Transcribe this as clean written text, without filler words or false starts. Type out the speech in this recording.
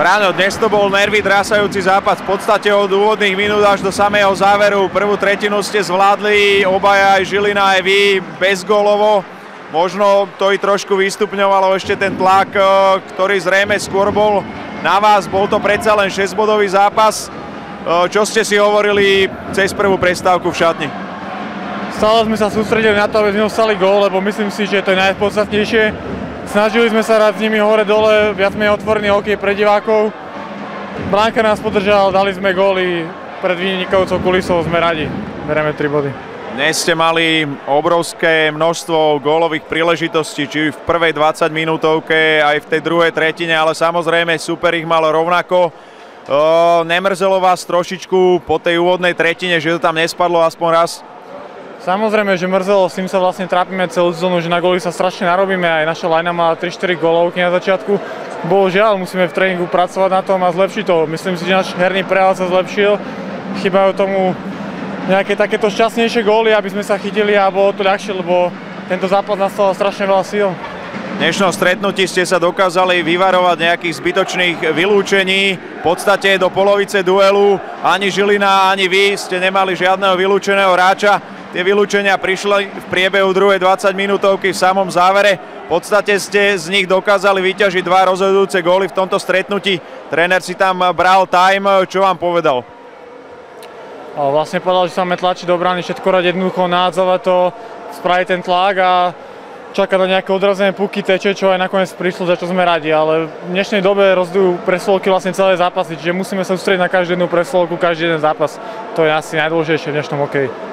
Bráno, dnes to bol nervy drásajúci zápas. V podstate od úvodných minút až do samého záveru. Prvú tretinu ste zvládli obaja, aj Žilina, aj vy, bezgólovo. Možno to i trošku vystupňovalo ešte ten tlak, ktorý zrejme skôr bol na vás. Bol to predsa len 6-bodový zápas. Čo ste si hovorili cez prvú prestávku v šatni? Stále sme sa sústredili na to, aby sme dostali gól, lebo myslím si, že to je najpodstatnejšie. Snažili sme sa hrať s nimi hore-dole, viac menej otvorený hokej pre divákov. Bránka nás podržal, dali sme góly pred vynikajúcou kulisou, sme radi. Bereme 3 body. Dnes ste mali obrovské množstvo gólových príležitostí, či v prvej 20-minútovke, aj v tej druhej tretine, ale samozrejme super ich mal rovnako. Nemrzelo vás trošičku po tej úvodnej tretine, že to tam nespadlo aspoň raz? Samozrejme, že mrzelo, s tým sa vlastne trápime celú sezónu, že na góly sa strašne narobíme, aj naša linea má 3-4 gólovky na začiatku. Bohužiaľ, musíme v tréningu pracovať na tom a zlepšiť to. Myslím si, že náš herný prehľad sa zlepšil, chýbajú tomu nejaké takéto šťastnejšie góly, aby sme sa chytili a bolo to ľahšie, lebo tento zápas nastalo strašne veľa síl. V dnešnom stretnutí ste sa dokázali vyvarovať nejakých zbytočných vylúčení. V podstate do polovice duelu ani Žilina, ani vy ste nemali žiadneho vylúčeného hráča. Tie vylúčenia prišli v priebehu druhej 20-minútovky v samom závere. V podstate ste z nich dokázali vyťažiť 2 rozhodujúce góly v tomto stretnutí. Tréner si tam bral time, čo vám povedal? Vlastne povedal, že sa máme tlačiť do brány, všetko rať jednoducho nádzovať to, spraviť ten tlak a čakať na nejaké odrazené puky, teče, čo aj nakoniec prišlo, za čo sme radi. Ale v dnešnej dobe rozhodujú preslovky vlastne celé zápasy, čiže musíme sa sústrediť na každú jednu preslovku, každý jeden zápas. To je asi najdôležitejšie v dnešnom hokeji.